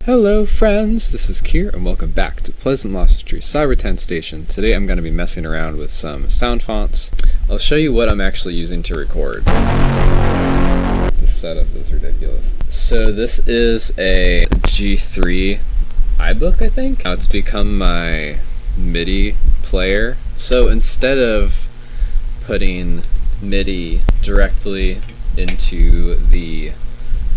Hello friends, this is Kier and welcome back to Pleasant Lost Tree Cyber 10 Station. Today I'm going to be messing around with some sound fonts. I'll show you what I'm actually using to record. The setup is ridiculous. So this is a G3 iBook, I think. Now it's become my MIDI player. So instead of putting MIDI directly into the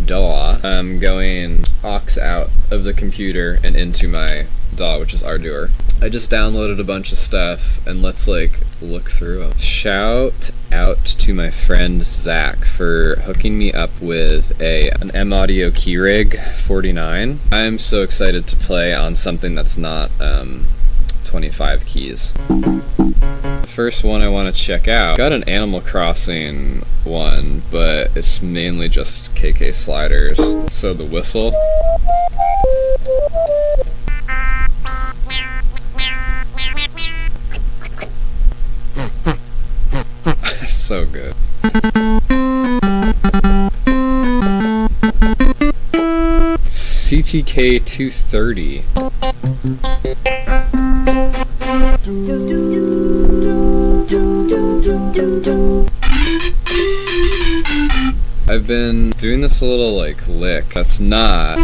DAW, I'm going aux out of the computer and into my DAW, which is Ardour. I just downloaded a bunch of stuff and let's look through them. Shout out to my friend Zach for hooking me up with an M Audio Keyrig 49. I'm so excited to play on something that's not 25 keys. The first one I want to check out, got an Animal Crossing one, but it's mainly just KK sliders. So the whistle. So good. CTK 230. I've been doing this little lick. That's not.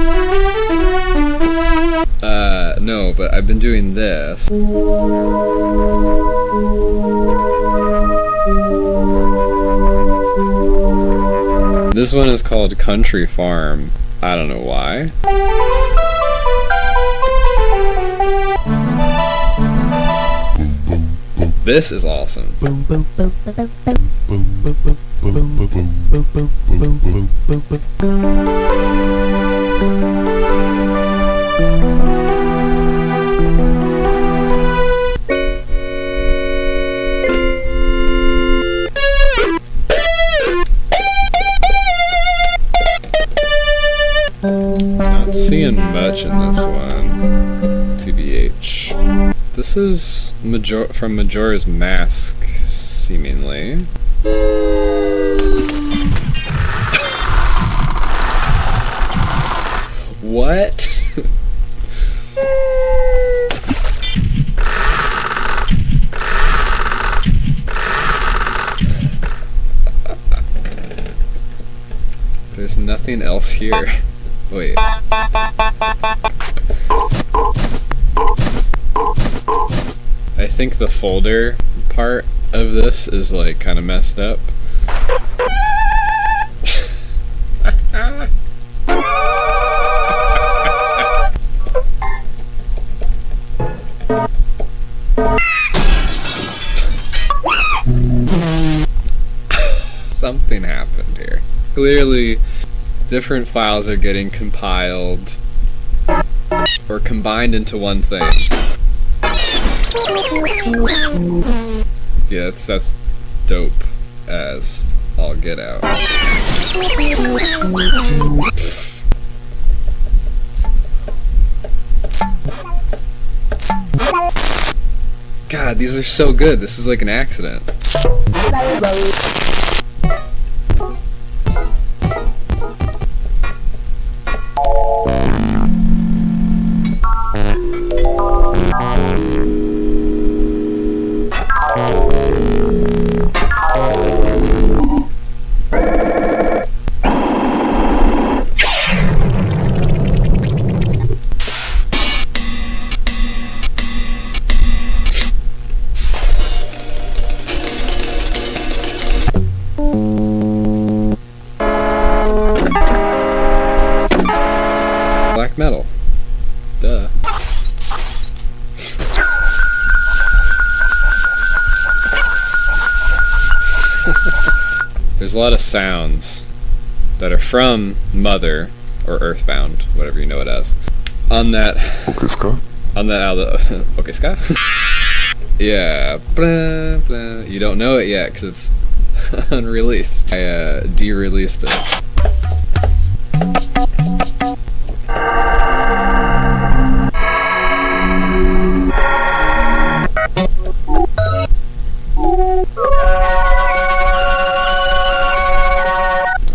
No, but I've been doing this. This one is called Country Farm. I don't know why. This is awesome. Not seeing much in this one, TBH. This is from Majora's Mask, seemingly. What? There's nothing else here. Wait. I think the folder part of this is kind of messed up. Something happened here. Clearly, different files are getting compiled or combined into one thing. Yeah, that's dope as all get out. God, these are so good. This is like an accident. Black metal. Duh. There's a lot of sounds that are from Mother or Earthbound, whatever you know it as. On that album. Okay, Ska? Yeah. Blah, blah. You don't know it yet because it's unreleased. I de-released it.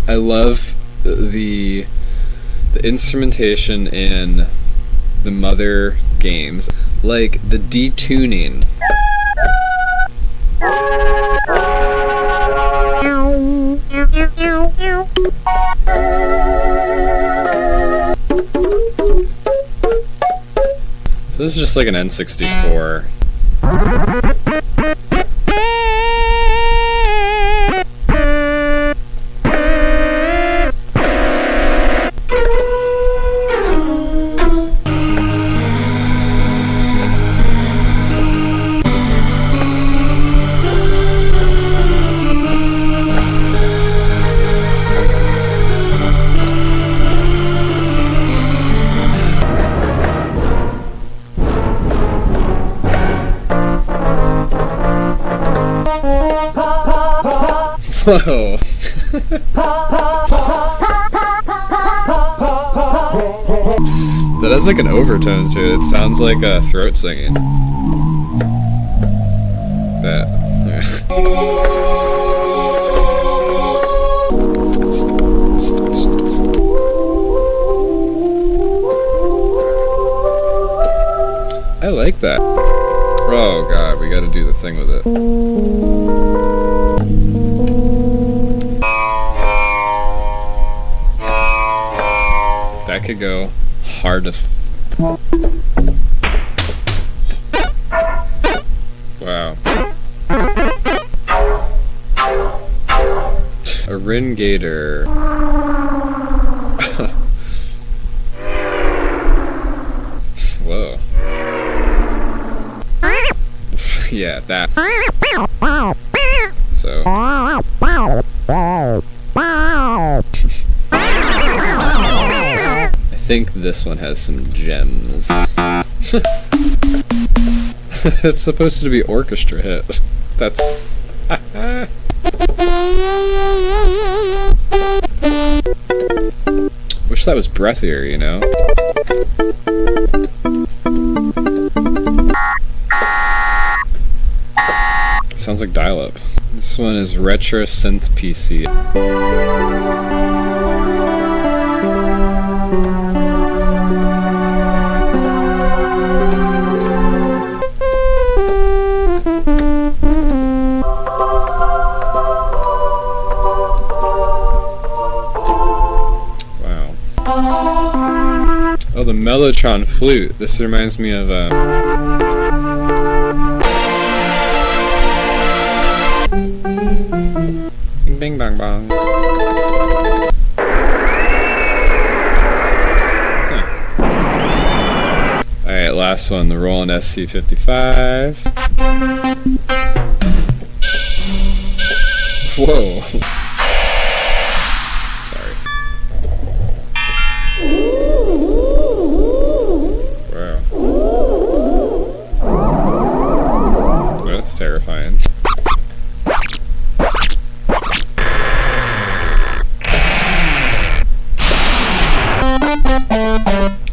I love the put instrumentation in the mother games, like the detuning. So this is just like an N64. Whoa. That has like an overtone to it. It sounds like a throat singing. That. I like that. Oh god, we gotta do the thing with it. That could go hard as... Wow. A Ringator. Whoa. Yeah, that. So. I think this one has some gems. It's supposed to be orchestra hit. That's... Wish that was breathier, you know? Sounds like dial-up. This one is Retro Synth PC. Oh, the Mellotron flute. This reminds me of Bing bing bang bong. Huh. Alright, last one, the Roland SC55. Whoa. That's terrifying.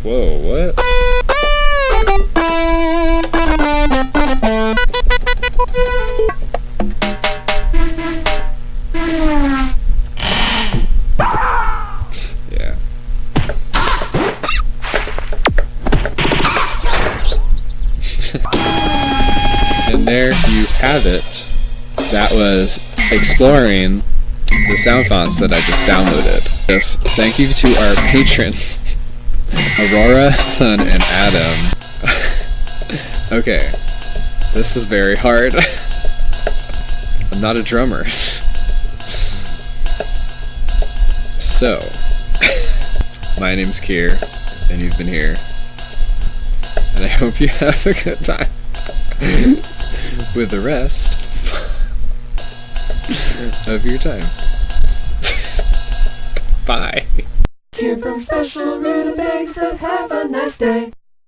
Whoa, what? Yeah. And there you have it. That was exploring the sound fonts that I just downloaded. Yes, thank you to our patrons, Aurora, Sun, and Adam. Okay, this is very hard. I'm not a drummer. So, my name's Kier, and you've been here. And I hope you have a good time with the rest of your time. Bye. Here's some special rutabagas, have a nice day.